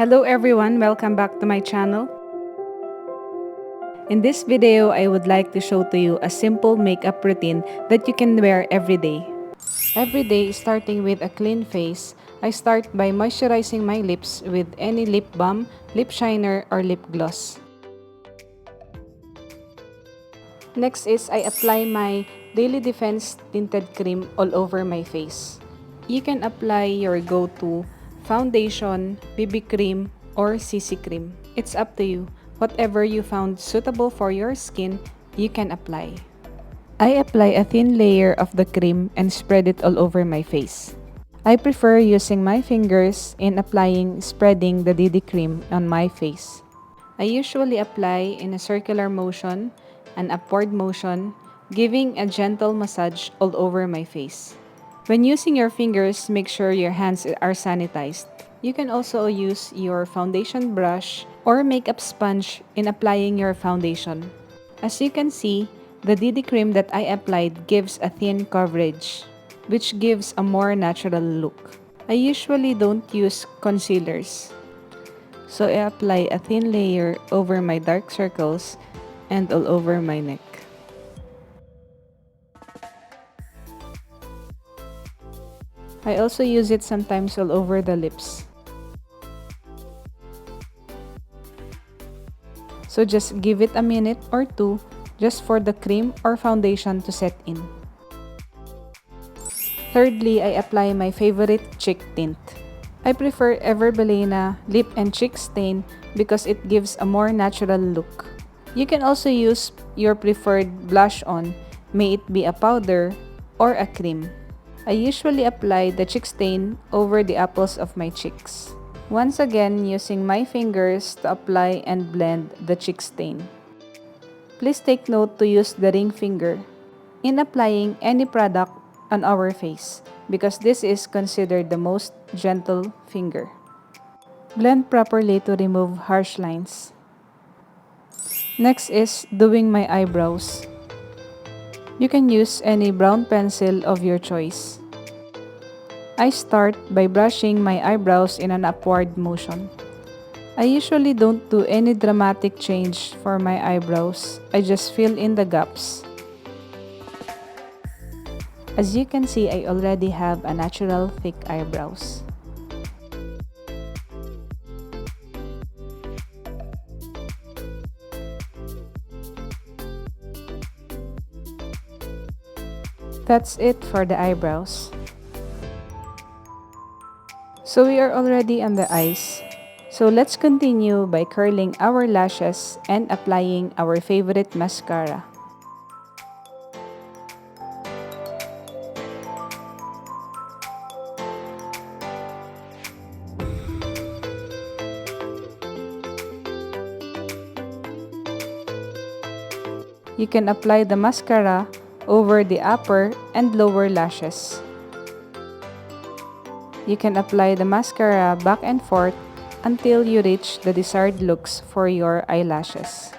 Hello everyone, welcome back to my channel. In this video, I would like to show to you a simple makeup routine that you can wear every day. Every day, starting with a clean face, I start by moisturizing my lips with any lip balm, lip shiner, or lip gloss. Next is I apply my Daily Defense Tinted Cream all over my face. You can apply your go-to foundation, BB cream, or CC cream. It's up to you. Whatever you found suitable for your skin, you can apply. I apply a thin layer of the cream and spread it all over my face. I prefer using my fingers in spreading the DD cream on my face. I usually apply in a circular motion, an upward motion, giving a gentle massage all over my face. When using your fingers, make sure your hands are sanitized. You can also use your foundation brush or makeup sponge in applying your foundation. As you can see, the DD cream that I applied gives a thin coverage, which gives a more natural look. I usually don't use concealers, so I apply a thin layer over my dark circles and all over my neck. I also use it sometimes all over the lips. So just give it a minute or two just for the cream or foundation to set in. Thirdly, I apply my favorite cheek tint. I prefer Bilena Lip and Cheek Stain because it gives a more natural look. You can also use your preferred blush on, may it be a powder or a cream. I usually apply the cheek stain over the apples of my cheeks. Once again, using my fingers to apply and blend the cheek stain. Please take note to use the ring finger in applying any product on our face because this is considered the most gentle finger. Blend properly to remove harsh lines. Next is doing my eyebrows. You can use any brown pencil of your choice. I start by brushing my eyebrows in an upward motion. I usually don't do any dramatic change for my eyebrows. I just fill in the gaps. As you can see, I already have a natural thick eyebrows. That's it for the eyebrows. So we are already on the eyes. So let's continue by curling our lashes and applying our favorite mascara. You can apply the mascara over the upper and lower lashes. You can apply the mascara back and forth until you reach the desired looks for your eyelashes.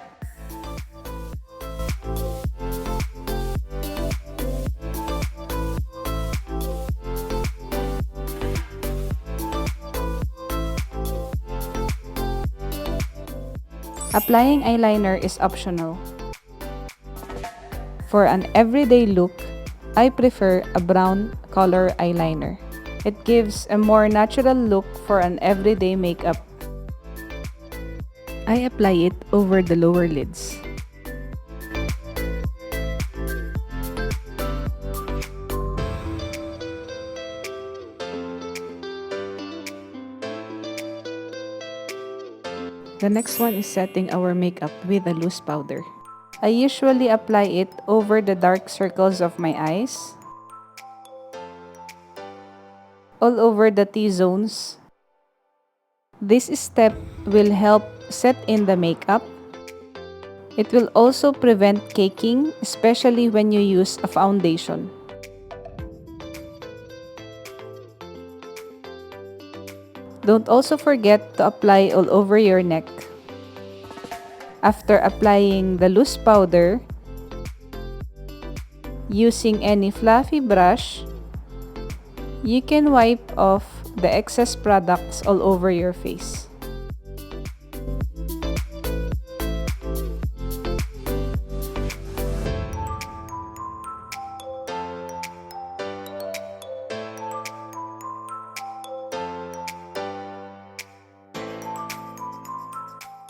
Applying eyeliner is optional. For an everyday look, I prefer a brown color eyeliner. It gives a more natural look for an everyday makeup. I apply it over the lower lids. The next one is setting our makeup with a loose powder. I usually apply it over the dark circles of my eyes, all over the T-zones. This step will help set in the makeup. It will also prevent caking, especially when you use a foundation. Don't also forget to apply all over your neck. After applying the loose powder, using any fluffy brush, you can wipe off the excess products all over your face.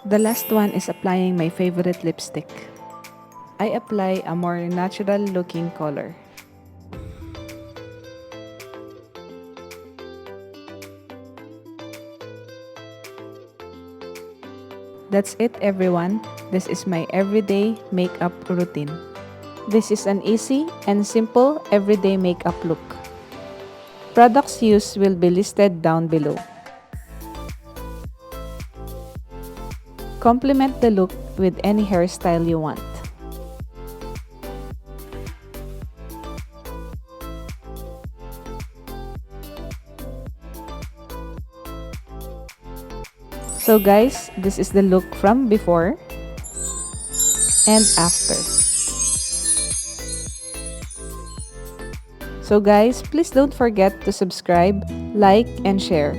The last one is applying my favorite lipstick. I apply a more natural looking color. That's it everyone. This is my everyday makeup routine. This is an easy and simple everyday makeup look. Products used will be listed down below. Complement the look with any hairstyle you want. So guys, this is the look from before and after. So guys, please don't forget to subscribe, like, and share.